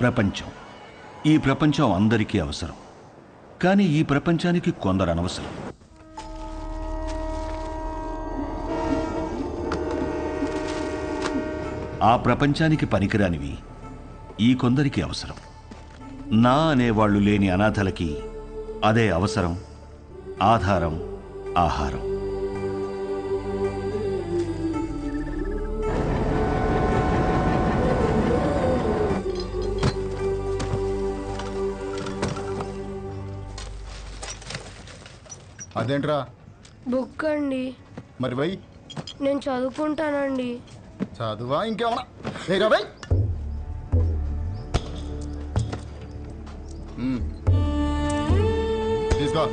ప్రపంచం. ఈ ప్రపంచం అందరికీ అవసరం. కానీ ఈ ప్రపంచానికి కొందరు అనవసరం. ఆ ప్రపంచానికి పనికిరానివి ఈ కొందరికి అవసరం. నా అనేవాళ్లు లేని అనాథలకి అదే అవసరం, ఆధారం, ఆహారం. అదేంట్రా? బుక్ అండి. మరి బై నేను చదువుకుంటానండి. చదువా ఇంకేమన్నా? ఏరా బై. తీసుకో.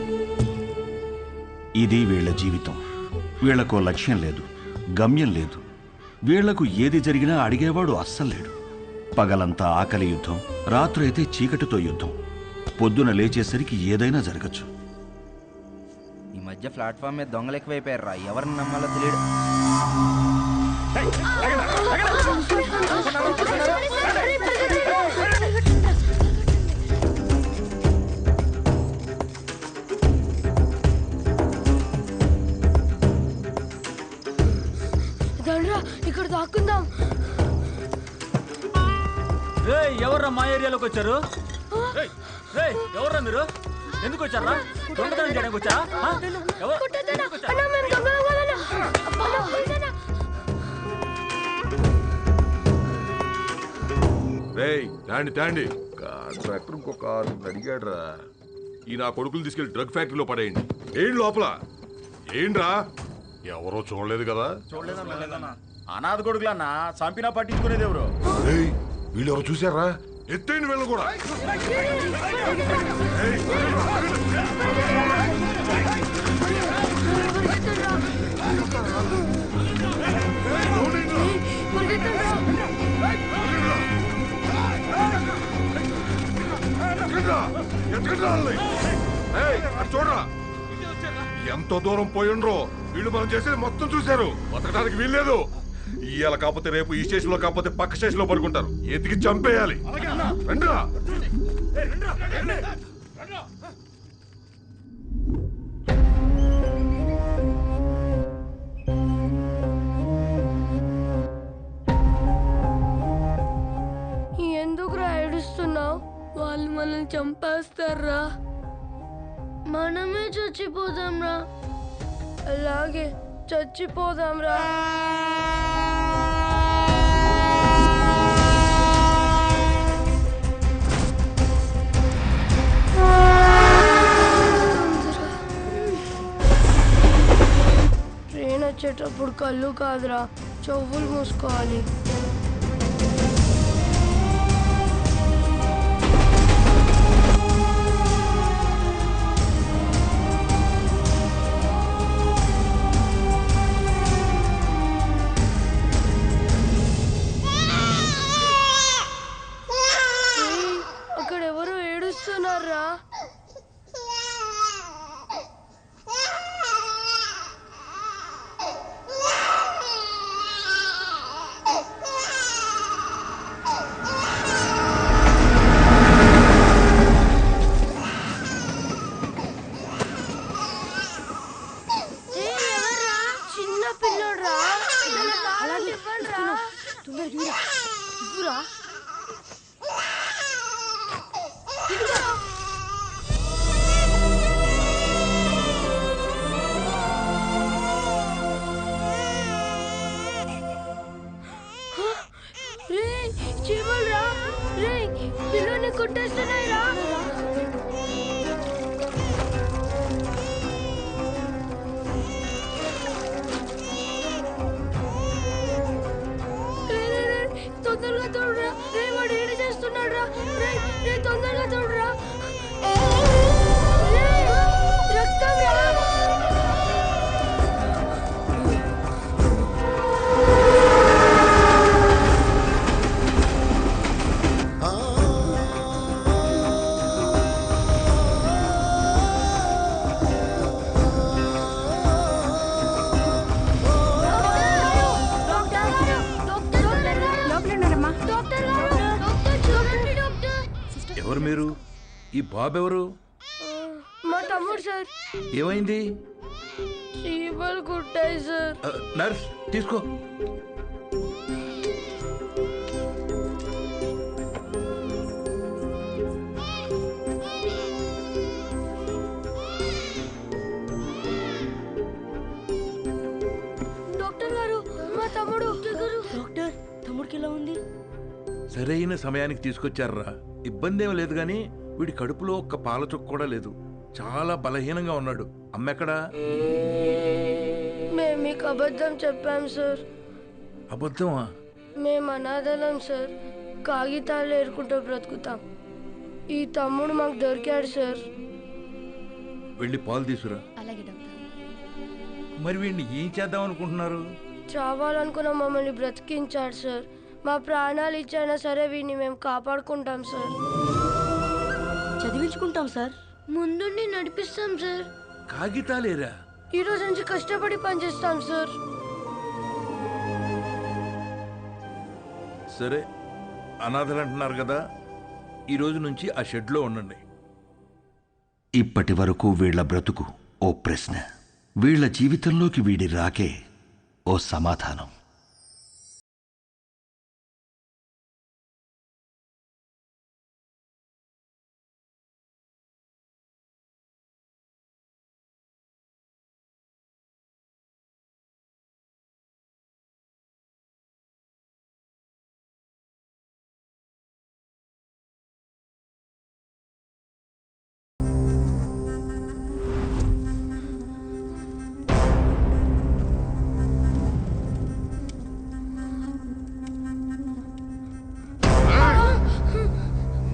ఇది వీళ్ల జీవితం. వీళ్లకో లక్ష్యం లేదు, గమ్యం లేదు. వీళ్లకు ఏది జరిగినా అడిగేవాడు అస్సలు లేడు. పగలంతా ఆకలి యుద్ధం, రాత్రైతే చీకటితో యుద్ధం. పొద్దున లేచేసరికి ఏదైనా జరగచ్చు. ఈ మధ్య ప్లాట్ఫామ్ మీద దొంగలు ఎక్కువైపోయారా, ఎవరిని నమ్మాలో తెలియదు. ఇక్కడ దాక్కుందాం. ఎవర్రా మా ఏరియాలోకి వచ్చారు? ఎవర్రా మీరు? ఎందుకు వచ్చారా? దొంగతనం చేయడానికి వచ్చా? తాండి కాంట్రాక్టర్ ఇంకొక 6 అడిగాడు రా. ఈ నా కొడుకులు తీసుకెళ్లి డ్రగ్ ఫ్యాక్టరీలో పడేయండి. ఏంటి లోపల? ఏంట్రా? ఎవరో చూడలేదు కదా? అనాథ కొడుకులన్నా చంపినా పట్టించుకునేది ఎవరు? వీళ్ళు ఎవరు చూసారా? ఎత్తైన వీళ్ళు కూడా. చూడరా ఎంత దూరం పోయిండ్రో. వీళ్ళు మనం చేసేది మొత్తం చూశారు. బతకడానికి వీల్లేదు. ఇవాళ కాకపోతే రేపు ఈ స్టేషన్ లో కాకపోతే పక్క స్టేషన్ లో పడుకుంటారు. ఎతికి చంపేయాలి. రండ్రా. ఎందుకురా ఏడుస్తున్నావు? వాళ్ళు మనల్ని చంపేస్తారా? మనమే చచ్చిపోదాంరా. అలాగే చచ్చిపోదాంరా. ట్రైన్ వచ్చేటప్పుడు కళ్ళు కాదురా, చెవులు మూసుకోవాలి. ఎవరు మీరు? ఈ బాబు ఎవరు? మా తమ్ముడు సార్. ఏమైంది? చీమలు కుట్టాయి సార్. నర్స్ తీసుకో. డాక్టర్ గారు, మా తమ్ముడు. డాక్టర్, తమ్ముడికి ఎలా ఉంది? సరైన సమయానికి తీసుకొచ్చారా? ఇబ్బంది ఏం లేదు గాని వీడి కడుపులో ఒక్క పాల చుక్క కూడా లేదు. చాలా బలహీనంగా ఉన్నాడు. అమ్మెక్కడా? మేము మీకు అబద్ధం చెప్పాం సార్. అబద్ధమా? మేము అనాథలం సార్. కాగితాలు ఏరుకుంటూ బ్రతుకుతాం. ఈ తమ్ముడు మాకు దొరికాడు సార్. వెళ్ళి పాలు తీసురా. అలాగే డాక్టర్. మరి వీడిని ఏం చేద్దాం అనుకుంటున్నారు? చావాలనుకున్న మమ్మల్ని బ్రతికించాడు సార్. మా ప్రాణాలు ఇచ్చైనా సరే వీడిని మేము కాపాడుకుంటాం సార్. చదివించుకుంటాం సార్. ముందుండి నడిపిస్తాం సార్. కాగితాలేరా? ఈ రోజు నుంచి కష్టపడి పనిచేస్తాం సార్. సరే, అనాథలు అంటున్నారు కదా, ఈ రోజు నుంచి ఆ షెడ్లో ఉండండి. ఇప్పటి వరకు వీళ్ల బ్రతుకు ఓ ప్రశ్న, వీళ్ల జీవితంలోకి వీడి రాకే ఓ సమాధానం.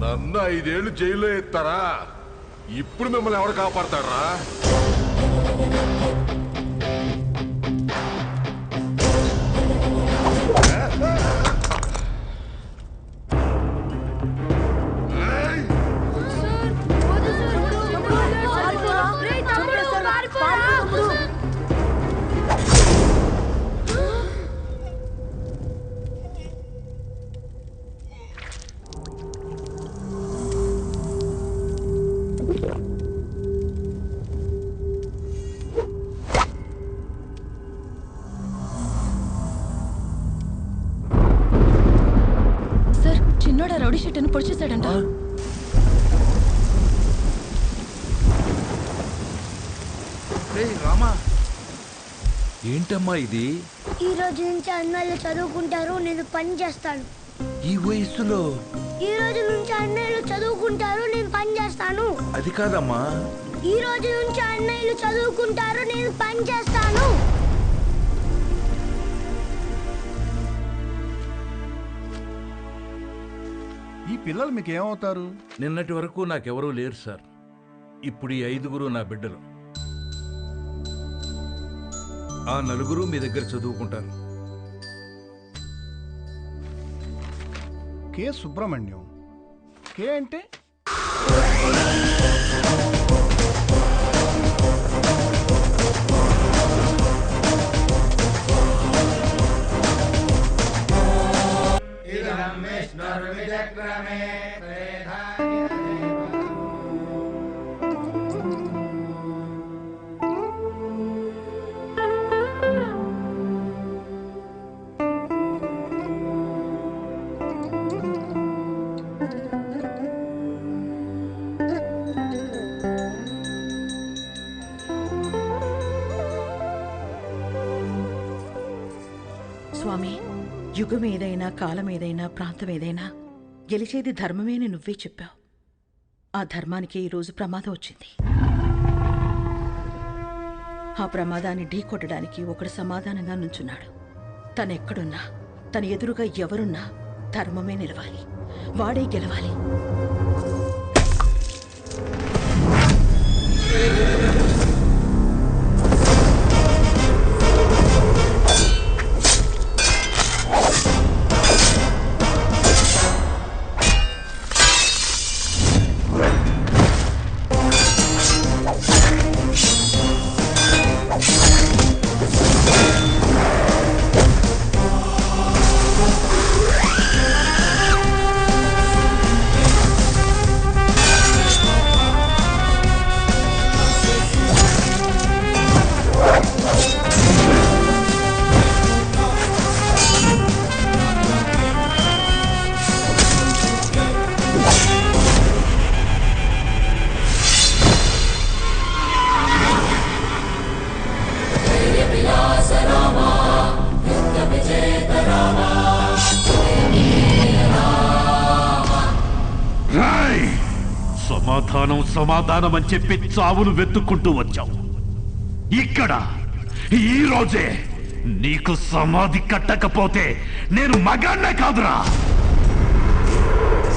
నన్ను 5 ఏళ్ళు జైల్లో ఎత్తారా? ఇప్పుడు మిమ్మల్ని ఎవరు కాపాడతారా? చిన్నోడా రౌడీ షీట్ను పొడిచేశాడంట. రామా, ఏంటమ్మా ఇది? ఈ రోజు నుంచి అన్నయ్యలు చదువుకుంటారు, నేను పని చేస్తాను. ఈ వయస్సులో? ఈ రోజు నుంచి అన్నయ్యలు చదువుకుంటారు, నేను పని చేస్తాను. అది కాదమ్మా. ఈ రోజు నుంచి అన్నయ్యలు చదువుకుంటారు, నేను పని చేస్తాను. ఈ పిల్లలు మీకు ఏమవుతారు? నిన్నటి వరకు నాకెవరూ లేరు సార్. ఇప్పుడు ఈ 5గురు నా బిడ్డలు. ఆ 4 మీ దగ్గర చదువుకుంటారు. కే సుబ్రహ్మణ్యం. కే అంటే స్వామి, యుగం ఏదైనా, కాలం ఏదైనా, ప్రాంతం ఏదైనా గెలిచేది ధర్మమే అని నువ్వే చెప్పావు. ఆ ధర్మానికి ఈరోజు ప్రమాదం వచ్చింది. ఆ ప్రమాదాన్ని ఢీకొట్టడానికి ఒకడు సమాధానంగా నుంచున్నాడు. తనెక్కడున్నా, తన ఎదురుగా ఎవరున్నా ధర్మమే నిలవాలి, వాడే గెలవాలి. సమాధానం సమాధానం అని చెప్పి చావును వెతుక్కుంటూ వచ్చావు. ఇక్కడ ఈ రోజే నీకు సమాధి కట్టకపోతే నేను మగాన్నే కాదురా.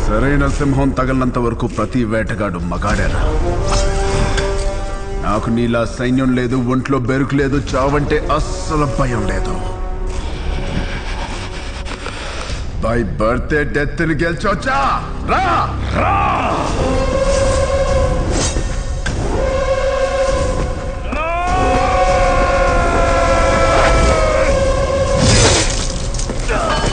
సరైన సింహం తగలనంత వరకు ప్రతి వేటగాడు మగాడేరా. నాకు నీలా సైన్యం లేదు, ఒంట్లో బెరుకు లేదు, చావంటే అస్సలు భయం లేదు. బై బర్త్డే డెత్ని గెలిచొచ్చా రా రా.